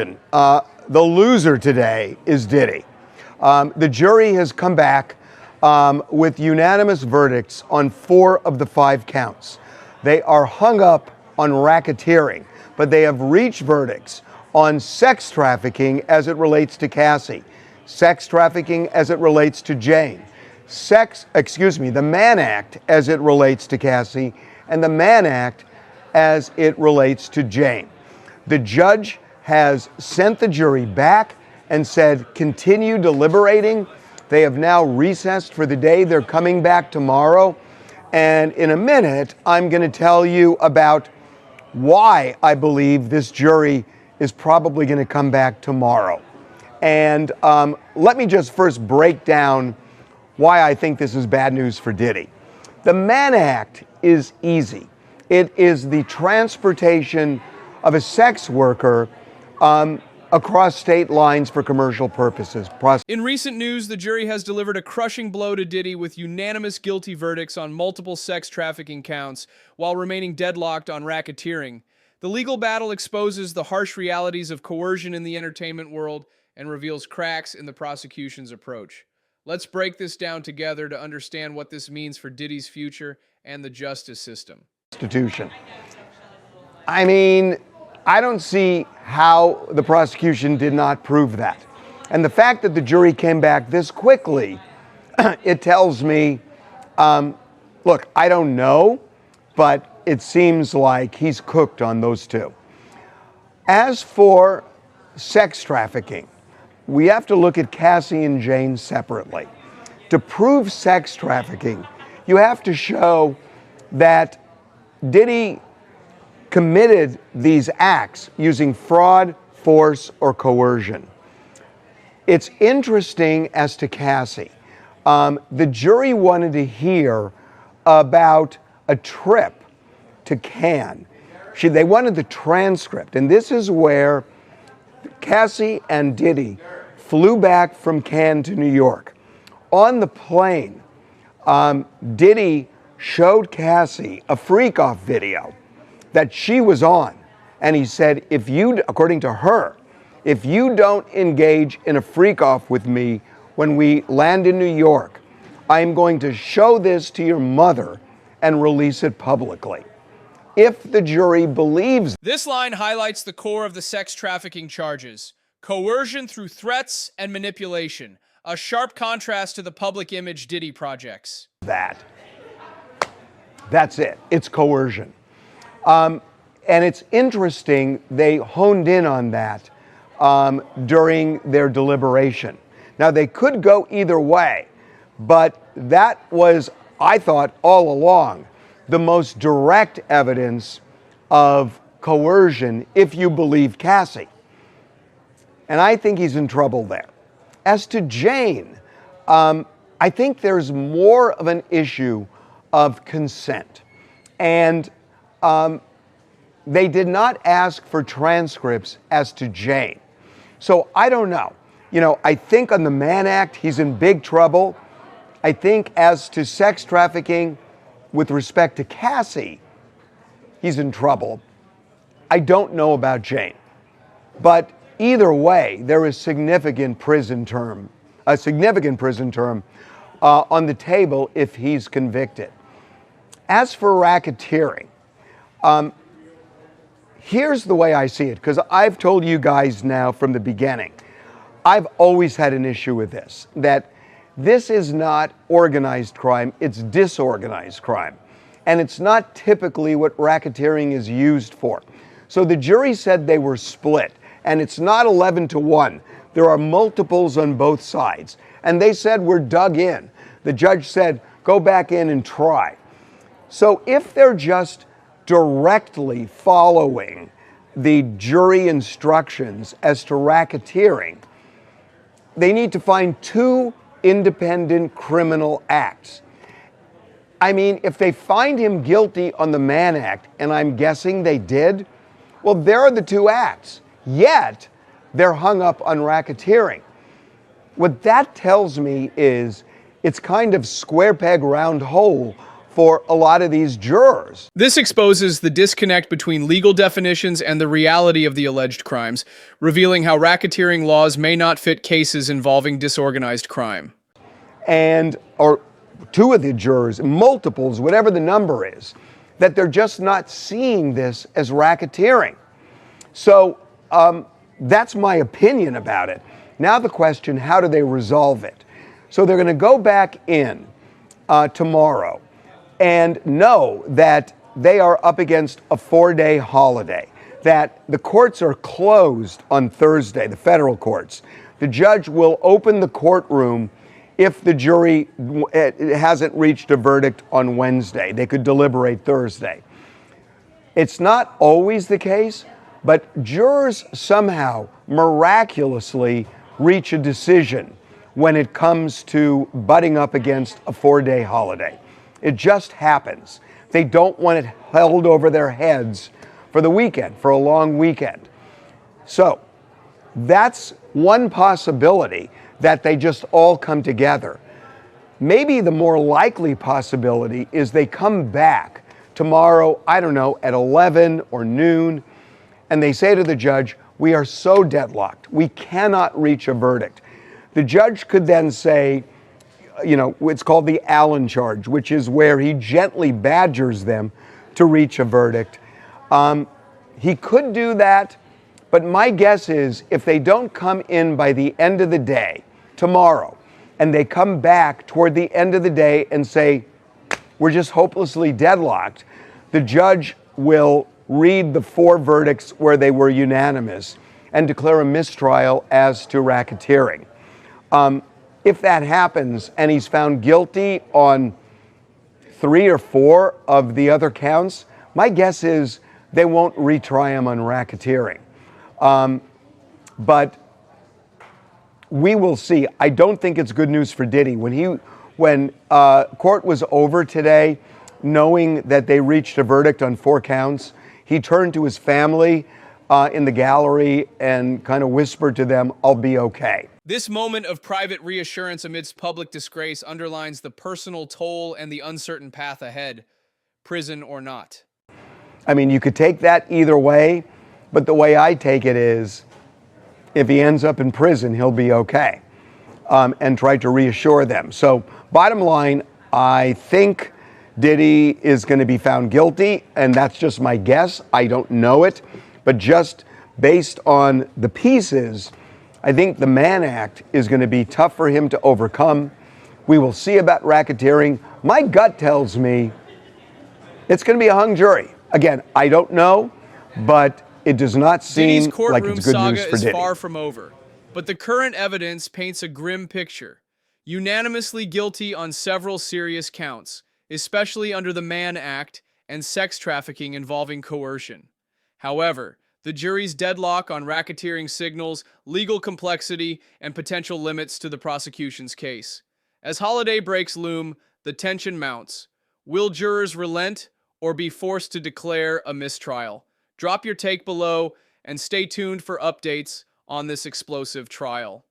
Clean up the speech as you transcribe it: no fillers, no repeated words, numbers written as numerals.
The loser today is Diddy. The jury has come back with unanimous verdicts on 4 of the 5 counts. They are hung up on racketeering, but they have reached verdicts on sex trafficking as it relates to Cassie, sex trafficking as it relates to Jane, the Mann Act as it relates to Cassie, and the Mann Act as it relates to Jane. The judge has sent the jury back and said, continue deliberating. They have now recessed for the day. They're coming back tomorrow. And in a minute, I'm going to tell you about why I believe this jury is probably going to come back tomorrow. And let me just first break down why I think this is bad news for Diddy. The Mann Act is easy. It is the transportation of a sex worker across state lines for commercial purposes. In recent news, the jury has delivered a crushing blow to Diddy with unanimous guilty verdicts on multiple sex trafficking counts, while remaining deadlocked on racketeering. The legal battle exposes the harsh realities of coercion in the entertainment world and reveals cracks in the prosecution's approach. Let's break this down together to understand what this means for Diddy's future and the justice system. I mean, I don't see how the prosecution did not prove that. And the fact that the jury came back this quickly, it tells me, look, I don't know, but it seems like he's cooked on those 2. As for sex trafficking, we have to look at Cassie and Jane separately. To prove sex trafficking, you have to show that Diddy committed these acts using fraud, force, or coercion. It's interesting as to Cassie. The jury wanted to hear about a trip to Cannes. They wanted the transcript, and this is where Cassie and Diddy flew back from Cannes to New York. On the plane, Diddy showed Cassie a freak-off video that she was on. And he said, according to her, if you don't engage in a freak-off with me when we land in New York, I'm going to show this to your mother and release it publicly. If the jury believes... This line highlights the core of the sex trafficking charges: coercion through threats and manipulation, a sharp contrast to the public image Diddy projects. That's it. It's coercion. And it's interesting, they honed in on that during their deliberation. Now, they could go either way, but that was, I thought, all along, the most direct evidence of coercion, if you believe Cassie. And I think he's in trouble there. As to Jane, I think there's more of an issue of consent. And they did not ask for transcripts as to Jane. So I don't know. I think on the Mann Act, he's in big trouble. I think as to sex trafficking, with respect to Cassie, he's in trouble. I don't know about Jane. But either way, there is a significant prison term on the table if he's convicted. As for racketeering, here's the way I see it, because I've told you guys now from the beginning, I've always had an issue with this, that this is not organized crime, it's disorganized crime. And it's not typically what racketeering is used for. So the jury said they were split, and it's not 11-1. There are multiples on both sides. And they said, we're dug in. The judge said, go back in and try. So if they're just directly following the jury instructions as to racketeering, they need to find 2 independent criminal acts. I mean, if they find him guilty on the Mann Act, and I'm guessing they did, well, there are the 2 acts. Yet, they're hung up on racketeering. What that tells me is it's kind of square peg, round hole for a lot of these jurors. This exposes the disconnect between legal definitions and the reality of the alleged crimes, revealing how racketeering laws may not fit cases involving disorganized crime. And, or two of the jurors, multiples, whatever the number is, that they're just not seeing this as racketeering. So that's my opinion about it. Now the question, how do they resolve it? So they're going to go back in tomorrow and know that they are up against a 4-day holiday, that the courts are closed on Thursday, the federal courts. The judge will open the courtroom if the jury hasn't reached a verdict on Wednesday. They could deliberate Thursday. It's not always the case, but jurors somehow miraculously reach a decision when it comes to butting up against a 4-day holiday. It just happens. They don't want it held over their heads for the weekend, for a long weekend. So that's one possibility, that they just all come together. Maybe the more likely possibility is they come back tomorrow, I don't know, at 11 or noon, and they say to the judge, we are so deadlocked, we cannot reach a verdict. The judge could then say, you know, it's called the Allen charge, which is where he gently badgers them to reach a verdict. He could do that, but my guess is if they don't come in by the end of the day, tomorrow, and they come back toward the end of the day and say, we're just hopelessly deadlocked, the judge will read the 4 verdicts where they were unanimous and declare a mistrial as to racketeering. If that happens and he's found guilty on 3 or 4 of the other counts, my guess is they won't retry him on racketeering. But we will see. I don't think it's good news for Diddy. When court was over today, knowing that they reached a verdict on 4 counts, he turned to his family in the gallery and kind of whispered to them, I'll be okay. This moment of private reassurance amidst public disgrace underlines the personal toll and the uncertain path ahead, prison or not. I mean, you could take that either way, but the way I take it is, if he ends up in prison, he'll be okay, and try to reassure them. So bottom line, I think Diddy is going to be found guilty, and that's just my guess. I don't know it, but just based on the pieces, I think the Mann Act is going to be tough for him to overcome. We will see about racketeering. My gut tells me it's going to be a hung jury. Again, I don't know, but it does not seem like it's good news for Diddy. Diddy's courtroom saga is far from over, but the current evidence paints a grim picture. Unanimously guilty on several serious counts, especially under the Mann Act and sex trafficking involving coercion. However, the jury's deadlock on racketeering signals legal complexity and potential limits to the prosecution's case. As holiday breaks loom, the tension mounts. Will jurors relent or be forced to declare a mistrial? Drop your take below and stay tuned for updates on this explosive trial.